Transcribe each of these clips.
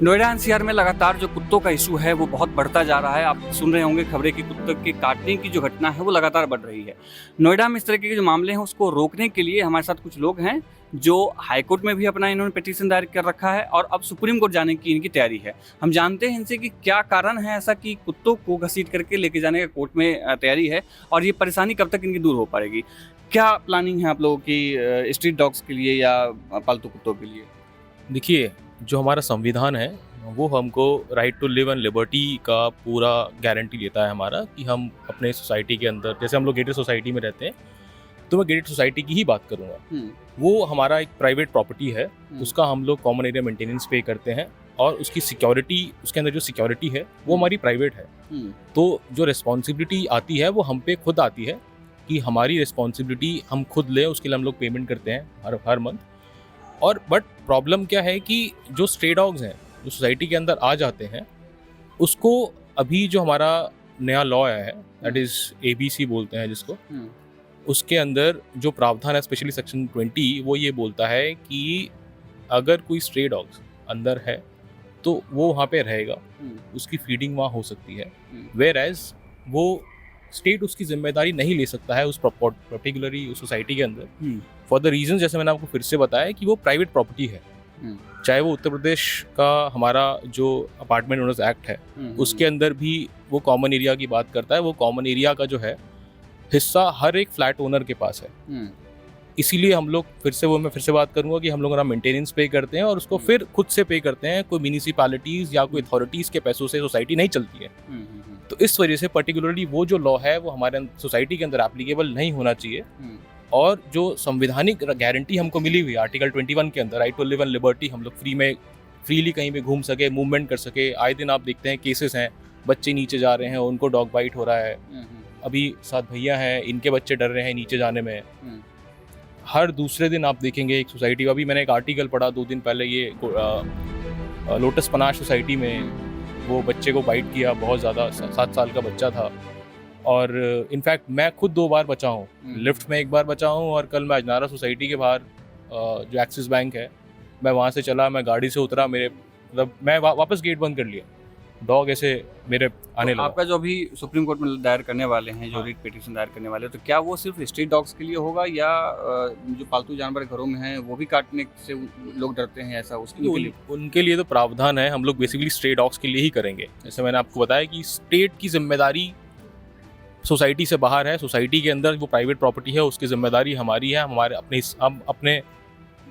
Noida NCR में लगातार जो कुत्तों का इशू है वो बहुत बढ़ता जा रहा है। आप सुन रहे होंगे खबरें कि कुत्ते के काटने की जो घटना है वो लगातार बढ़ रही है। नोएडा में इस तरह के जो मामले हैं उसको रोकने के लिए हमारे साथ कुछ लोग हैं जो हाईकोर्ट में भी अपना इन्होंने पिटीशन दायर कर रखा है और अब सुप्रीम कोर्ट जाने की इनकी तैयारी है। हम जानते हैं इनसे कि क्या कारण है ऐसा कि कुत्तों को घसीट करके लेके जाने का कोर्ट में तैयारी है और ये परेशानी कब तक इनकी दूर हो पाएगी। क्या प्लानिंग है आप लोगों की स्ट्रीट डॉग्स के लिए या पालतू कुत्तों के लिए? देखिए, जो हमारा संविधान है वो हमको right to live and liberty का पूरा गारंटी देता है हमारा कि हम अपने सोसाइटी के अंदर, जैसे हम लोग गेटेड सोसाइटी में रहते हैं तो मैं गेटेड सोसाइटी की ही बात करूँगा। वो हमारा एक प्राइवेट प्रॉपर्टी है, उसका हम लोग कॉमन एरिया मेंटेनेंस पे करते हैं और उसकी सिक्योरिटी, उसके अंदर जो सिक्योरिटी है वो हमारी प्राइवेट है। तो जो रिस्पॉन्सिबिलिटी आती है वो हम पे खुद आती है कि हमारी रिस्पॉन्सिबिलिटी हम खुद लें, उसके लिए हम लोग पेमेंट करते हैं हर मंथ। और बट प्रॉब्लम क्या है कि जो स्ट्रे डॉग्स हैं जो सोसाइटी के अंदर आ जाते हैं, उसको अभी जो हमारा नया लॉ आया है दैट इज़ ABC बोलते हैं जिसको, उसके अंदर जो प्रावधान है स्पेशली सेक्शन 20 वो ये बोलता है कि अगर कोई स्ट्रे डॉग्स अंदर है तो वो वहाँ पे रहेगा, उसकी फीडिंग वहाँ हो सकती है। वेयर एज वो स्टेट उसकी जिम्मेदारी नहीं ले सकता है उस पर्टिकुलरली उस सोसाइटी के अंदर, फॉर द रीजन जैसे मैंने आपको फिर से बताया कि वो प्राइवेट प्रॉपर्टी है। चाहे वो उत्तर प्रदेश का हमारा जो अपार्टमेंट ओनर्स एक्ट है उसके अंदर भी वो कॉमन एरिया की बात करता है। वो कॉमन एरिया का जो है हिस्सा हर एक फ्लैट ओनर के पास है। इसीलिए हम लोग मैं फिर से बात करूंगा कि हम लोग ना मेंटेनेंस पे करते हैं और उसको फिर खुद से पे करते हैं। कोई म्यूनिसिपैलिटीज या कोई अथॉरिटीज के पैसों से सोसाइटी नहीं चलती है। तो इस वजह से पर्टिकुलरली वो जो लॉ है वो हमारे सोसाइटी के अंदर एप्लीकेबल नहीं होना चाहिए। और जो संविधानिक गारंटी हमको मिली हुई आर्टिकल 21 के अंदर, right to live and liberty, हम लोग फ्रीली कहीं पे घूम सके, मूवमेंट कर सके। आए दिन आप देखते हैं केसेस हैं, बच्चे नीचे जा रहे हैं, उनको डॉग बाइट हो रहा है। अभी 7 भैया हैं, इनके बच्चे डर रहे हैं नीचे जाने में। हर दूसरे दिन आप देखेंगे एक सोसाइटी, अभी मैंने एक आर्टिकल पढ़ा 2 दिन पहले, ये लोटस पनाश सोसाइटी में वो बच्चे को बाइट किया, बहुत ज़्यादा 7 साल का बच्चा था। और इनफैक्ट मैं खुद 2 बार बचा हूँ, लिफ्ट में 1 बार बचा हूँ और कल मैं अजनारा सोसाइटी के बाहर जो एक्सिस बैंक है मैं वहाँ से चला, मैं गाड़ी से उतरा, मैं वापस गेट बंद कर लिया, डॉग ऐसे मेरे आने लगा। आपका जो अभी सुप्रीम कोर्ट में दायर करने वाले हैं, जो रिट पिटीशन दायर करने वाले हैं, तो क्या वो सिर्फ स्ट्रीट डॉग्स के लिए होगा या जो पालतू जानवर घरों में हैं वो भी काटने से लोग डरते हैं, ऐसा उसके लिए? उनके लिए तो प्रावधान है, हम लोग बेसिकली स्ट्रे डॉग्स के लिए ही करेंगे। जैसे मैंने आपको बताया कि स्टेट की जिम्मेदारी सोसाइटी से बाहर है, सोसाइटी के अंदर वो प्राइवेट प्रॉपर्टी है, उसकी जिम्मेदारी हमारी है। हम अपने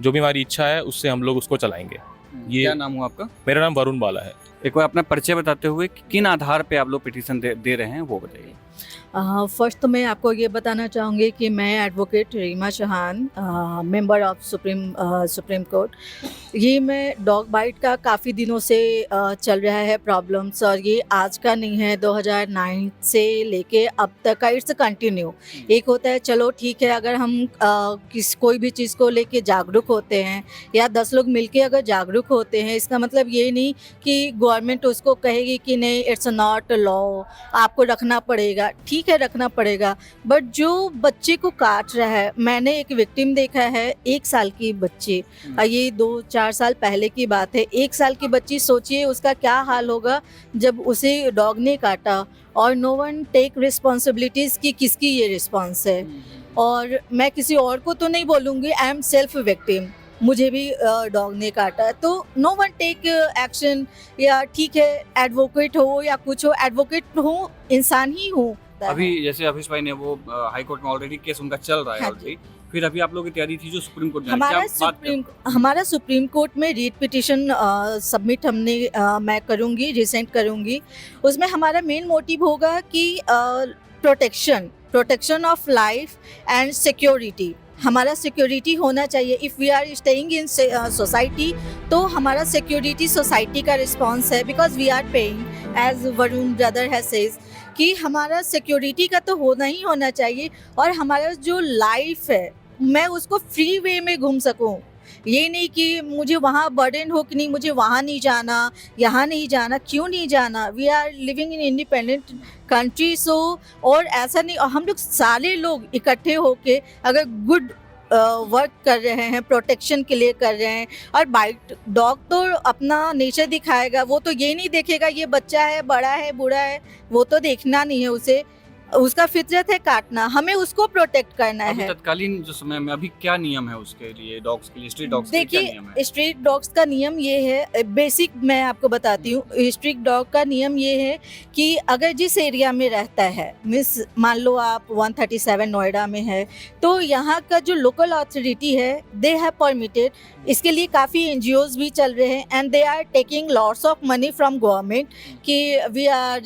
जो भी हमारी इच्छा है उससे हम लोग उसको चलाएंगे। ये क्या नाम हुआ आपका? मेरा नाम वरुण बाला है। एक बार अपना परिचय बताते हुए कि किन आधार पे आप लोग पिटीशन दे रहे हैं वो बताइए। फर्स्ट तो मैं आपको ये बताना चाहूँगी कि मैं advocate Reema Chauhan, member of supreme court. ये मैं डॉग बाइट का काफ़ी दिनों से चल रहा है प्रॉब्लम्स, और ये आज का नहीं है, 2009 से लेके अब तक का इट्स कंटिन्यू। एक होता है चलो ठीक है, अगर हम कोई भी चीज़ को लेके जागरूक होते हैं या 10 लोग मिलके अगर जागरूक होते हैं, इसका मतलब ये नहीं कि गवर्नमेंट उसको कहेगी कि नहीं इट्स नॉट लॉ, आपको रखना पड़ेगा। ठीक है, रखना पड़ेगा, बट जो बच्चे को काट रहा है, मैंने एक विक्टिम देखा है, 1 साल की बच्ची, ये 2-4 साल पहले की बात है। 1 साल की बच्ची, सोचिए उसका क्या हाल होगा जब उसे डॉग ने काटा, और नो वन टेक रिस्पॉन्सिबिलिटीज़ की किसकी ये रिस्पॉन्स है। और मैं किसी और को तो नहीं बोलूँगी, आई एम सेल्फ विक्टिम, मुझे भी डॉग ने काटा, तो नो वन टेक एक्शन। या ठीक है, एडवोकेट हो या कुछ हो, एडवोकेट हो, इंसान ही हूँ। अभी जैसे अफीस भाई ने वो हाई कोर्ट में ऑलरेडी केस उनका चल रहा है ऑलरेडी, फिर अभी आप लोगों की तैयारी थी जो सुप्रीम कोर्ट हमारा सुप्रीम कोर्ट में रीट पिटीशन सबमिट मैं करूँगी, रिसेंट करूँगी। उसमें हमारा मेन मोटिव होगा कि protection of life and security, हमारा सिक्योरिटी होना चाहिए। If we are staying in society तो हमारा सिक्योरिटी सोसाइटी का रिस्पॉन्स है, because we are paying, as Varun brother has says, कि हमारा सिक्योरिटी का तो होना ही होना चाहिए। और हमारा जो लाइफ है मैं उसको फ्री वे में घूम सकूं, ये नहीं कि मुझे वहाँ बर्डन हो कि नहीं मुझे वहाँ नहीं जाना, यहाँ नहीं जाना। क्यों नहीं जाना? We are living in independent country. So और ऐसा नहीं, हम लोग सारे लोग इकट्ठे होके अगर गुड वर्क कर रहे हैं, प्रोटेक्शन के लिए कर रहे हैं। और बाइट डॉग तो अपना नेचर दिखाएगा, वो तो ये नहीं देखेगा ये बच्चा है, बड़ा है, बूढ़ा है, वो तो देखना नहीं है उसे, उसका फितरत है काटना, हमें उसको प्रोटेक्ट करना अभी है। तत्कालीन जो समय में अभी क्या नियम है उसके लिए, डॉग्स के लिए, स्ट्रीट डॉग्स के लिए क्या नियम है? देखिए, स्ट्रीट डॉग्स का नियम ये है, बेसिक मैं आपको बताती हूँ। स्ट्रीट डॉग का नियम ये है कि अगर जिस एरिया में रहता है, मिस मान लो आप 137 नोएडा में है, तो यहाँ का जो लोकल अथॉरिटी है, दे हैव परमिटेड, इसके लिए काफ़ी एनजीओज भी चल रहे हैं, and they are taking lots of money from government कि वी आर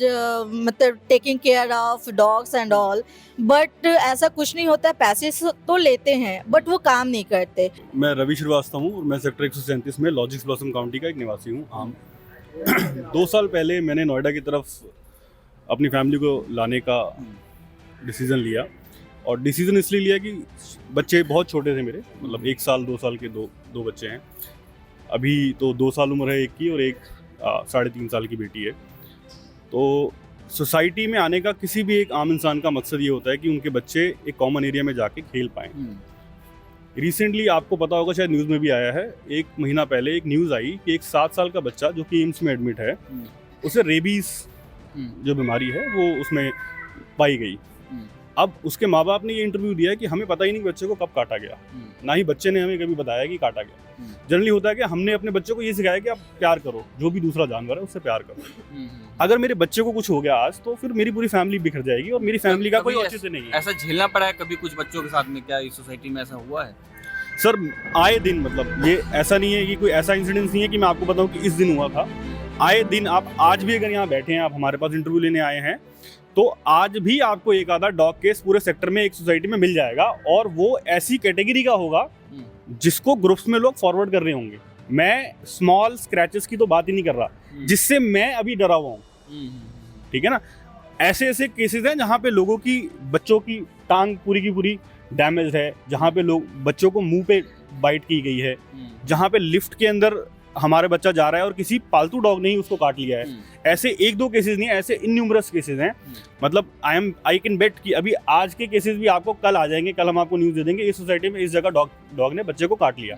मतलब taking care of dogs and all. But ऐसा कुछ नहीं होता है, पैसे तो लेते हैं बट वो काम नहीं करते। मैं रवि श्रीवास्तव हूँ और मैं सेक्टर 137 में लॉजिक्स ब्लॉसम काउंटी का एक निवासी हूँ आम। 2 साल पहले मैंने नोएडा की तरफ अपनी फैमिली को लाने का डिसीज़न लिया, और डिसीज़न इसलिए लिया कि बच्चे बहुत छोटे थे मेरे, मतलब 1 साल 2 साल के दो बच्चे हैं। अभी तो 2 साल उम्र है एक की, और एक 3.5 साल की बेटी है। तो सोसाइटी में आने का किसी भी एक आम इंसान का मकसद ये होता है कि उनके बच्चे एक कॉमन एरिया में जाके खेल पाएँ। रिसेंटली आपको पता होगा, शायद न्यूज़ में भी आया है, 1 महीना पहले एक न्यूज़ आई कि एक 7 साल का बच्चा जो कि एम्स में एडमिट है, उसे रेबीज जो बीमारी है वो उसमें पाई गई। अब उसके माँ बाप ने ये इंटरव्यू दिया है कि हमें पता ही नहीं कि बच्चे को कब काटा गया, ना ही बच्चे ने हमें कभी बताया कि काटा गया। जनरली होता है कि हमने अपने बच्चे को ये सिखाया कि आप प्यार करो, जो भी दूसरा जानवर है उससे प्यार करो। अगर मेरे बच्चे को कुछ हो गया आज, तो फिर मेरी पूरी फैमिली बिखर जाएगी, और मेरी फैमिली का कोई औचित्य नहीं है। ऐसा झेलना पड़ा है कभी कुछ बच्चों के साथ में? क्या इस सोसाइटी में ऐसा हुआ है? सर आए दिन, मतलब ये ऐसा नहीं है कि कोई ऐसा इंसिडेंस नहीं है कि मैं आपको बताऊं कि इस दिन हुआ था। आए दिन, आप आज भी अगर यहाँ बैठे हैं, आप हमारे पास इंटरव्यू लेने आए हैं, तो आज भी आपको एक आधा डॉग केस पूरे सेक्टर में एक सोसाइटी में मिल जाएगा, और वो ऐसी कैटेगरी का होगा जिसको ग्रुप्स में लोग फॉरवर्ड कर रहे होंगे। मैं स्मॉल स्क्रैचेस की तो बात ही नहीं कर रहा, जिससे मैं अभी डरा हुआ हूँ, ठीक है ना। ऐसे ऐसे केसेस हैं जहाँ पे लोगों की, बच्चों की टांग पूरी की पूरी डैमेज है, जहाँ पे लोग बच्चों को मुंह पे बाइट की गई है, जहाँ पे लिफ्ट के अंदर हमारे बच्चा जा रहा है और किसी पालतू डॉग ने ही उसको काट लिया है। ऐसे 1-2 केसेस नहीं, ऐसे इन्यूमरस केसेस हैं। मतलब आई कैन बेट कि अभी आज के केसेस भी आपको कल आ जाएंगे, कल हम आपको न्यूज़ दे देंगे इस सोसाइटी में इस जगह डॉग ने बच्चे को काट लिया।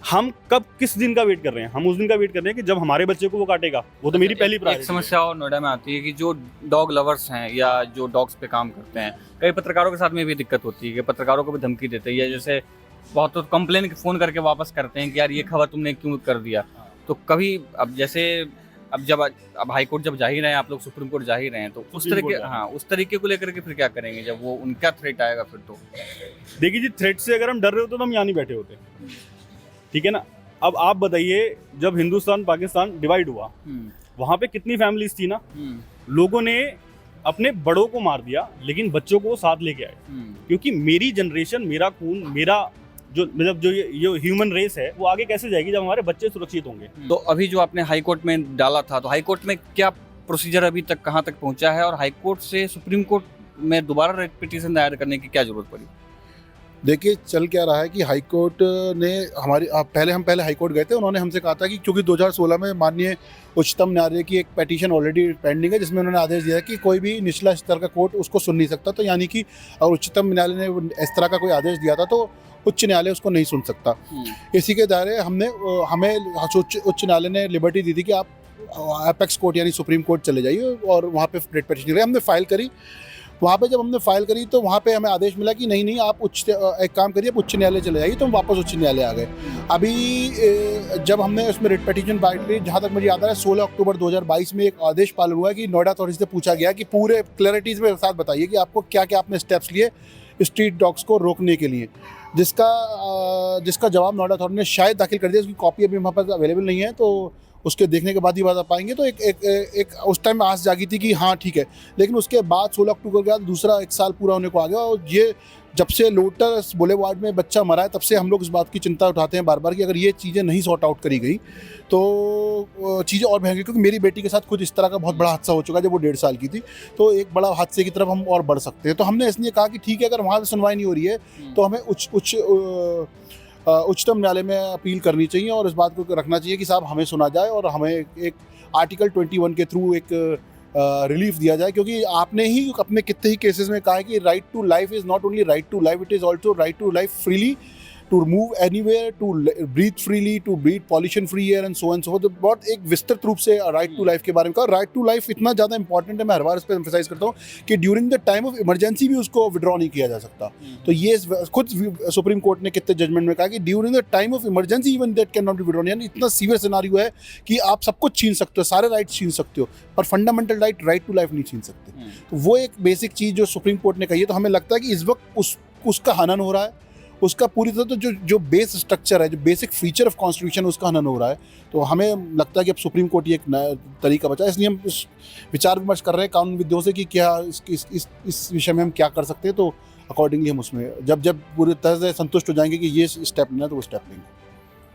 हम कब किस दिन का वेट कर रहे हैं? हम उस दिन का वेट कर रहे हैं कि जब हमारे बच्चे को वो काटेगा। वो तो मेरी पहली प्रायोरिटी। एक समस्या और नोएडा में आती है कि जो डॉग लवर्स हैं या जो डॉग्स पे काम करते हैं, कई पत्रकारों के साथ में भी दिक्कत होती है कि पत्रकारों को भी धमकी देते हैं, या जैसे बहुत तो कंप्लेन फ़ोन करके वापस करते हैं कि यार ये खबर तुमने क्यों कर दिया। तो कभी अब जैसे अब हाई कोर्ट जब जा ही रहे हैं, आप लोग सुप्रीम कोर्ट जा ही रहे हैं, तो उस तरीके को लेकर के फिर क्या करेंगे जब वो उनका थ्रेट आएगा फिर? तो देखिए जी, थ्रेट से अगर हम डर रहे होते तो हम यहाँ नहीं बैठे होते, ठीक है ना। अब आप बताइए, जब हिंदुस्तान पाकिस्तान डिवाइड हुआ, वहाँ पे कितनी फैमिलीज थी ना। लोगों ने अपने बड़ों को मार दिया, लेकिन बच्चों को साथ लेके आए, क्योंकि मेरी जनरेशन, मेरा खून, मेरा जो मतलब जो ये ह्यूमन रेस है, वो आगे कैसे जाएगी जब हमारे बच्चे सुरक्षित होंगे। तो अभी जो आपने हाई कोर्ट में डाला था, तो हाई कोर्ट में क्या प्रोसीजर अभी तक कहाँ तक पहुँचा है, और हाई कोर्ट से सुप्रीम कोर्ट में दोबारा पिटीशन दायर करने की क्या जरूरत पड़ी? देखिए, चल क्या रहा है कि हाई कोर्ट ने हम पहले हाई कोर्ट गए थे। उन्होंने हमसे कहा था कि क्योंकि 2016 में माननीय उच्चतम न्यायालय की एक पेटिशन ऑलरेडी पेंडिंग है, जिसमें उन्होंने आदेश दिया है कि कोई भी निचला स्तर का कोर्ट उसको सुन नहीं सकता। तो यानी कि और उच्चतम न्यायालय ने इस तरह का कोई आदेश दिया था, तो उच्च न्यायालय उसको नहीं सुन सकता। इसी के दायरे हमें उच्च न्यायालय ने लिबर्टी दी थी कि आप एपेक्स कोर्ट यानी सुप्रीम कोर्ट चले जाइए, और वहाँ पे रेट पेटिशन करें। हमने फाइल करी। वहाँ पे जब हमने फाइल करी तो वहाँ पे हमें आदेश मिला कि नहीं आप एक काम करिए, उच्च न्यायालय चले जाइए। तो हम वापस उच्च न्यायालय आ गए। अभी जब हमने उसमें रिट पिटीशन फाइल करी, जहाँ तक मुझे याद आ रहा है 16 अक्टूबर 2022 में एक आदेश पालन हुआ कि नोएडा अथॉरिटी से पूछा गया कि पूरे क्लैरिटीज़ में साथ बताइए कि आपको क्या क्या आपने स्टेप्स लिए स्ट्रीट डॉग्स को रोकने के लिए, जिसका जवाब नोएडा अथॉरिटी ने शायद दाखिल कर दिया। उसकी कॉपी अभी हमारे पास अवेलेबल नहीं है, तो उसके देखने के बाद ही बता पाएंगे। तो एक उस टाइम आस जागी थी कि हाँ ठीक है, लेकिन उसके बाद 16 अक्टूबर के बाद दूसरा 1 साल पूरा होने को आ गया। और ये जब से लोटस बुलेवार्ड में बच्चा मरा है, तब से हम लोग इस बात की चिंता उठाते हैं बार बार कि अगर ये चीज़ें नहीं सॉर्ट आउट करी गई तो चीज़ें और भयंकर। क्योंकि मेरी बेटी के साथ खुद इस तरह का बहुत बड़ा हादसा हो चुका है जब वो 1.5 साल की थी। तो एक बड़ा हादसे की तरफ हम और बढ़ सकते हैं। तो हमने इसलिए कहा कि ठीक है, अगर वहाँ से सुनवाई नहीं हो रही है तो हमें उच्चतम न्यायालय में अपील करनी चाहिए, और इस बात को रखना चाहिए कि साहब हमें सुना जाए, और हमें एक आर्टिकल 21 के थ्रू एक रिलीफ दिया जाए, क्योंकि आपने ही अपने कितने ही केसेस में कहा है कि right to life is not only right to life, it is also right to life freely, to move anywhere, to breathe freely, to breathe pollution free air and so and so. तो बहुत एक विस्तृत रूप से right to life के बारे में कहा। राइट टू लाइफ इतना ज़्यादा इंपॉर्टेंट है, मैं हर बार इस पर एम्फेसाइज करता हूँ कि during the time of emergency भी उसको विड्रॉ नहीं किया जा सकता। तो ये खुद सुप्रीम कोर्ट ने कितने जजमेंट में कहा कि during the time of emergency even that can not be withdrawn, यानी इतना सीवियर सिनारियो है कि आप सब कुछ छीन सकते हो, सारे राइट छीन सकते हो, पर फंडामेंटल राइट टू लाइफ नहीं छीन सकते। तो वो एक बेसिक चीज़ जो सुप्रीम कोर्ट ने कही है, तो हमें लगता है कि इस वक्त उसका हनन हो रहा है, उसका पूरी तरह तो जो बेस स्ट्रक्चर है, जो बेसिक फीचर ऑफ कॉन्स्टिट्यूशन, उसका हनन हो रहा है। तो हमें लगता है कि अब सुप्रीम कोर्ट ये एक नया तरीका बचा, इसलिए हम इस विचार विमर्श कर रहे हैं कानूनविदों से कि क्या इस विषय में हम क्या कर सकते हैं। तो अकॉर्डिंगली हम उसमें जब पूरी तरह से संतुष्ट हो जाएंगे कि ये स्टेप लेना, तो वो स्टेप लेंगे।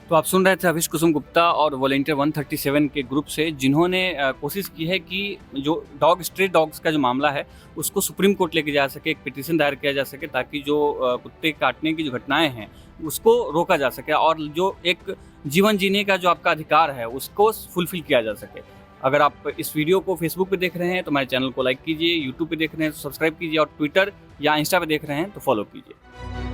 तो आप सुन रहे थे अभिष कुसुम गुप्ता और वॉलंटियर 137 के ग्रुप से, जिन्होंने कोशिश की है कि जो स्ट्रे डॉग्स का जो मामला है उसको सुप्रीम कोर्ट लेके जा सके, एक पिटीशन दायर किया जा सके, ताकि जो कुत्ते काटने की जो घटनाएं हैं उसको रोका जा सके और जो एक जीवन जीने का जो आपका अधिकार है उसको फुलफिल किया जा सके। अगर आप इस वीडियो को फेसबुक पे देख रहे हैं तो हमारे चैनल को लाइक कीजिए, यूट्यूब पे देख रहे हैं तो सब्सक्राइब कीजिए और ट्विटर या इंस्टा पे देख रहे हैं तो फॉलो कीजिए।